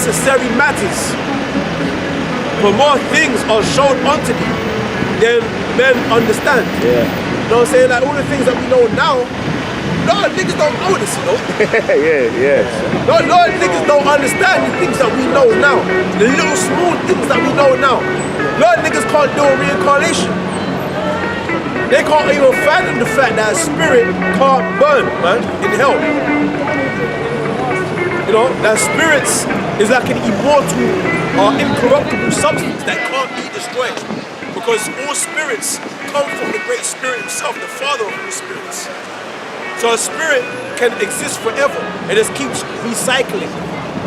necessary matters. For more things are shown unto thee than men understand. Yeah. You know what I'm saying? Like all the things that we know now, a lot of niggas don't know this, you know? yeah. A lot of niggas don't understand the things that we know now. The little small things that we know now. A lot of niggas can't do a reincarnation. They can't even fathom the fact that a spirit can't burn, man, in hell. You know, that spirits is like an immortal or incorruptible substance that can't be destroyed. Because all spirits come from the great spirit himself, the father of all spirits. So a spirit can exist forever. It just keeps recycling,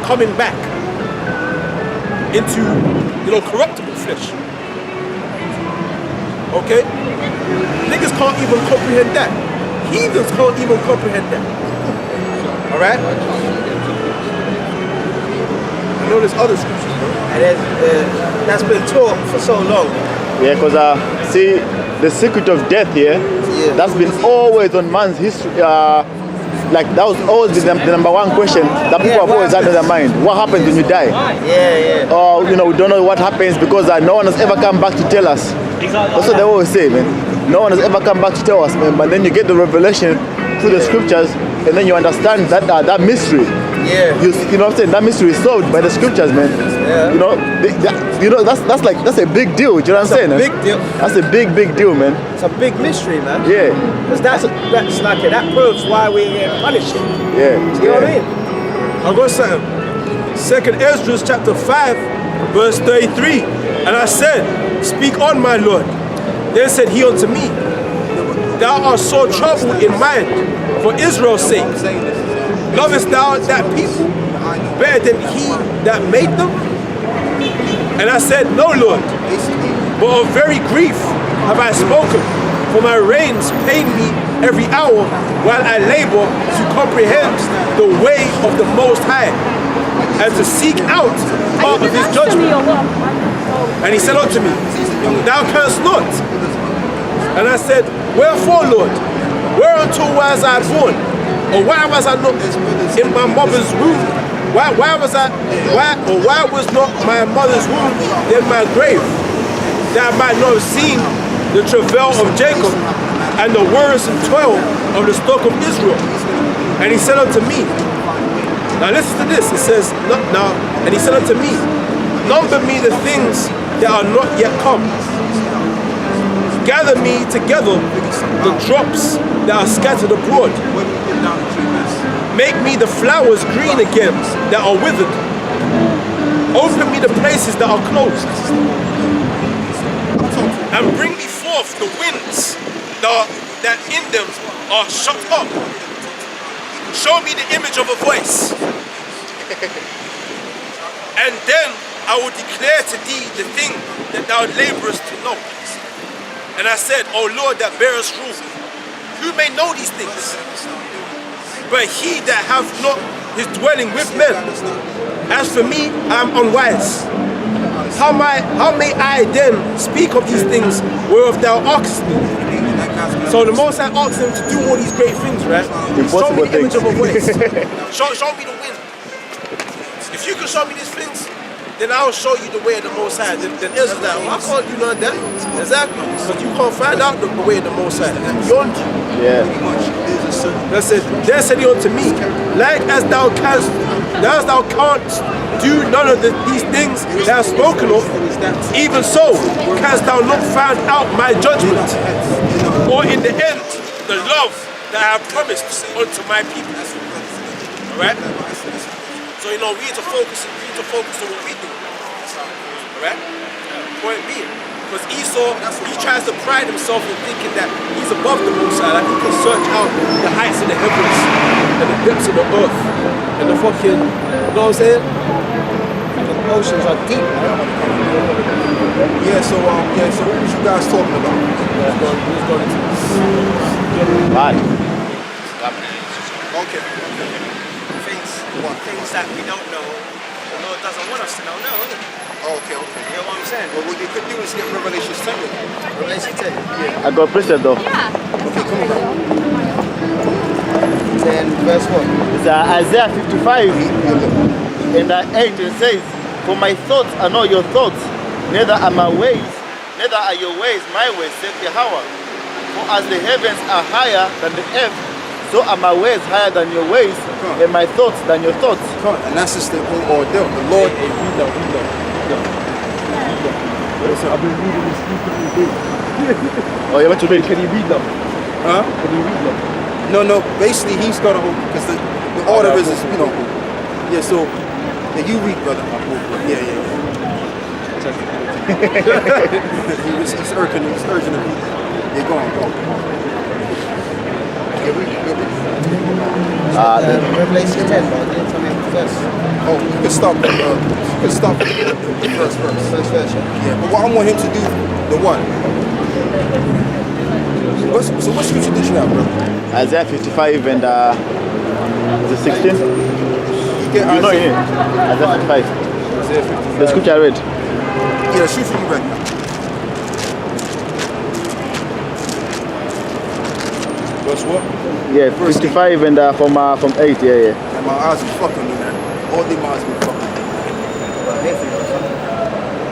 coming back into, corruptible flesh. Okay? Niggas can't even comprehend that. Heathens can't even comprehend that. Alright? I know there's other scriptures, bro. And that's been taught for so long. Yeah, because see, the secret of death here, that's been always on man's history. Like that was always been the number one question that people have always had in their mind. What happens when you die? Yeah. Or we don't know what happens because no one has ever come back to tell us. That's what they always say, man. No one has ever come back to tell us, man. But then you get the revelation through the scriptures, and then you understand that mystery. Yeah. You know what I'm saying? That mystery is solved by the scriptures, man. Yeah. That's a big deal. Do you know what I'm saying? Big deal. That's a big deal, man. It's a big mystery, man. Yeah. Because that proves why we get punished. Yeah. Do you know what I mean? I'll go something. 2nd Esdras chapter 5, verse 33. And I said, speak on, my Lord. Then said he unto me, thou art so troubled in mind for Israel's sake. Lovest thou that people better than he that made them? And I said, no, Lord, but of very grief have I spoken, for my reins pain me every hour while I labor to comprehend the way of the Most High and to seek out part of his judgment. And he said unto me, thou canst not. And I said, wherefore, Lord? Whereunto was I born? Or why was I not in my mother's womb? Why was not my mother's womb in my grave? That I might not have seen the travail of Jacob and the wearisome toil of the stock of Israel. And he said unto me, now listen to this, it says, and he said unto me, number me the things that are not yet come. Gather me together the drops that are scattered abroad. Make me the flowers green again that are withered. Open me the places that are closed. And bring me forth the winds that in them are shut up. Show me the image of a voice. And then I will declare to thee the thing that thou laborest to know. And I said, O Lord that bearest rule, who may know these things? But he that hath not his dwelling with men. As for me, I am unwise. How may I then speak of these things whereof thou askest me? So the Most High asked him to do all these great things, right? Show me the image of a voice. show me the wind. If you can show me these things, then I'll show you the way of the Most High. Then Israel's like, well, I can't do none of that. Exactly. Because you can't find out the way of the Most High. Beyond you. Yeah. Then said he unto me, like as thou canst do none of these things that I have spoken of, even so canst thou not find out my judgment, or in the end the love that I have promised unto my people. Alright? So we need to focus on what we do. Alright? Point being. Because Esau, he tries to pride himself in thinking that he's above the Most High, like he can search out the heights of the heavens and the depths of the earth and the fucking, you know what I'm saying? The oceans are deep, man. Yeah, so what was you guys talking about? Who's going into this? Okay. Things that we don't know, the Lord doesn't want us to know, Okay. You know what I'm saying? Well, what you could do is get Revelation 10. Revelation 10. Yeah. I got pressure though. Okay, come on. 10 verse 1. It's Isaiah 55. and 8 it says, for my thoughts are not your thoughts, neither are my ways, neither are your ways my ways, saith Yahweh. For as the heavens are higher than the earth, so are my ways higher than your ways, and my thoughts than your thoughts. And that's just the whole ordeal. The Lord. I've been reading this all day. Oh, you want to read? Can you read them? Huh? Can you read them? No. Basically, he's got to hold because the order is, you know. Yeah. So, yeah, you read, brother. Yeah. he's urging him. Yeah, go on. Yeah, read. Revelation 10, but I didn't tell me the verse. Oh, you can stop. The first verse. First verse, yeah. Yeah, but what I want him to do, the what? So what scripture did you have, brother? Isaiah 55 and is it 16? You get You know it. Isaiah 55. Isaiah 55. The scripture I read. Yeah, the scripture you read now. Verse what? Yeah, 55 and from 8, yeah. And my eyes be fucking me, man. All the eyes be fucking me.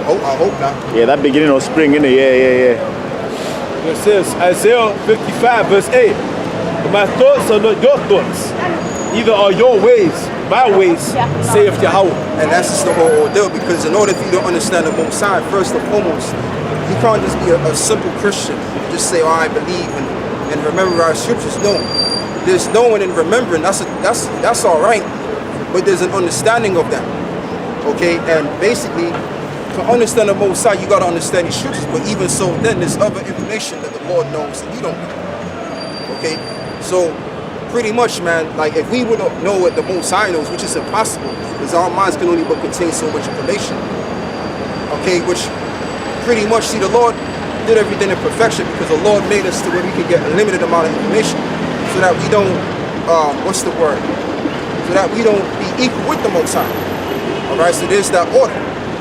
Oh, I hope not. Yeah, that beginning of spring, innit? Yeah. It says, Isaiah 55 verse 8, my thoughts are not your thoughts, neither are your ways my ways, saith Yahweh. And that's just the whole ordeal, because in order for you to understand the Most High, first and foremost, you can't just be a simple Christian. Just say, oh, I believe and remember our scriptures. No. There's knowing and remembering, that's all right. But there's an understanding of that. Okay? And basically, to understand the Most High, you got to understand these scriptures. But even so, then there's other information that the Lord knows that you don't know. Okay? So, pretty much, man, like if we would know what the Most High knows, which is impossible, because our minds can only but contain so much information. Okay? Which pretty much, see, the Lord did everything in perfection because the Lord made us to where we can get a limited amount of information so that we don't, so that we don't be equal with the Most High. All right? So there's that order.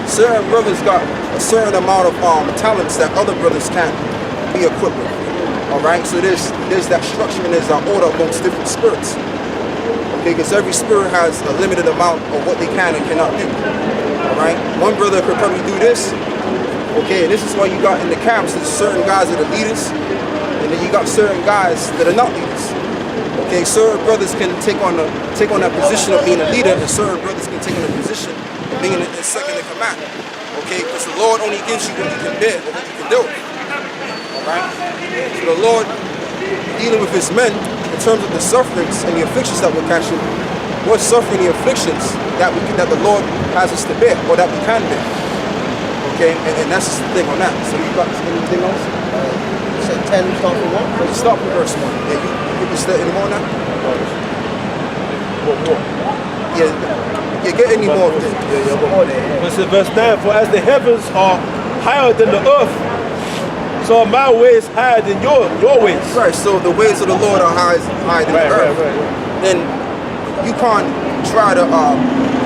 Certain brothers got a certain amount of talents that other brothers can't be equipped with. All right, so there's that structure and there's that order amongst different spirits. Okay, because every spirit has a limited amount of what they can and cannot do. All right, one brother could probably do this. Okay, and this is why you got in the camps, there's certain guys that are leaders, and then you got certain guys that are not leaders. Okay, certain brothers can take on that position of being a leader, and certain brothers can take on the position of being in second in command. Okay, because the Lord only gives you what you can bear, what you can do. Right? So the Lord dealing with his men in terms of the sufferings and the afflictions that we're catching, what suffering the afflictions that the Lord has us to bear, or that we can bear. Okay, and that's just the thing on that. So you got anything else? You said 10, start from what? Let's start with verse 1. Yeah, you can start any more now? Yeah, get any more of this. Listen, verse 9, for as the heavens are higher than the earth, so are my ways higher than your ways. Right, so the ways of the Lord are higher than the earth. Then you can't try to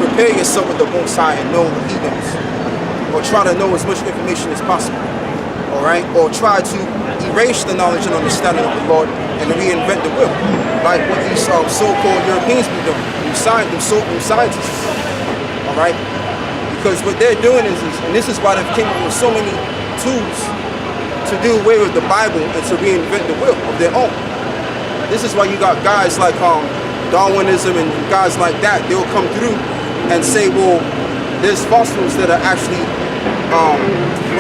prepare yourself with the Most High and know what he knows. Or try to know as much information as possible. Alright? Or try to erase the knowledge and understanding of the Lord and reinvent the will. Like what these so-called Europeans be doing. Them scientists. Alright? Because what they're doing is, and this is why they've came up with so many tools to do away with the Bible and to reinvent the will of their own. This is why you got guys like Darwinism and guys like that. They'll come through and say, well, there's fossils that are actually,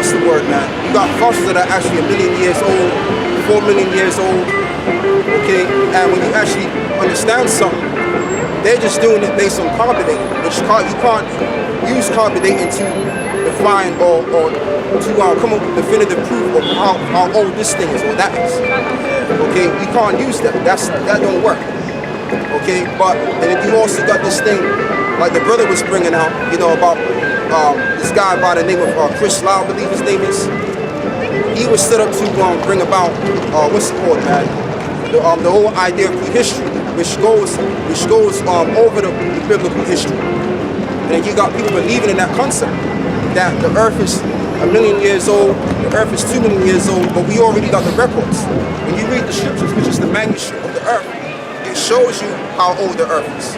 what's the word, man? You got fossils that are actually 1 million years old, 4 million years old, okay? And when you actually understand something, they're just doing it based on carbon dating, which you can't use carbon dating to define or to come up with definitive proof of how old this thing is or that is. Okay, you can't use that. That don't work. Okay, but and then you also got this thing like the brother was bringing out, you know, about this guy by the name of Chris Lau, I believe his name is. He was set up to bring about what's it called, man? The whole idea of prehistory, which goes over the biblical history. And you got people believing in that concept, that the earth is 1 million years old, the earth is 2 million years old, but we already got the records. When you read the scriptures, which is the manuscript of the earth, it shows you how old the earth is.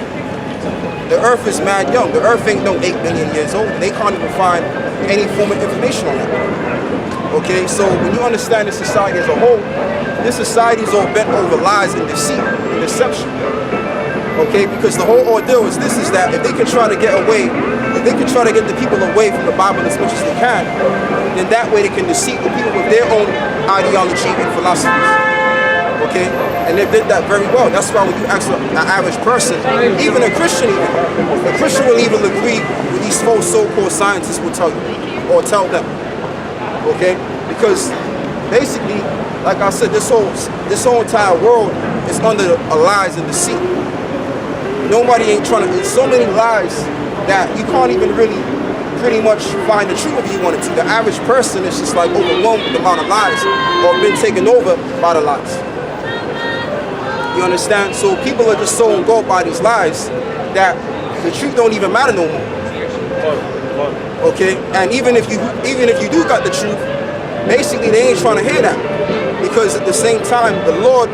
The earth is mad young. The earth ain't no 8 billion years old. They can't even find any form of information on that. Okay, so when you understand the society as a whole, this society is all bent over lies and deceit and deception. Okay, because the whole ordeal is this, is that if they can try to get away, if they can try to get the people away from the Bible as much as they can, then that way they can deceive the people with their own ideology and philosophies. Okay, and they did that very well. That's why when you ask an average person, even a Christian will even agree with these false so-called scientists will tell you, or tell them. Okay, because basically, like I said, this whole entire world is under a lies and deceit. Nobody ain't trying to. There's so many lies that you can't even really pretty much find the truth if you wanted to. The average person is just like overwhelmed with the amount of lies or been taken over by the lies. You understand? So people are just so engulfed by these lies that the truth don't even matter no more. Okay? And even if you do got the truth, basically they ain't trying to hear that. Because at the same time, the Lord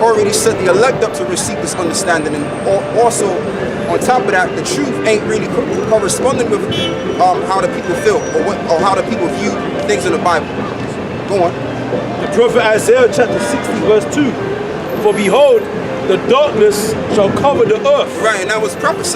already set the elect up to receive this understanding, and also on top of that, the truth ain't really corresponding with how the people feel or how the people view things in the Bible. Go on. The prophet Isaiah chapter 60 verse 2. For behold, the darkness shall cover the earth. Right, and that was prophesied.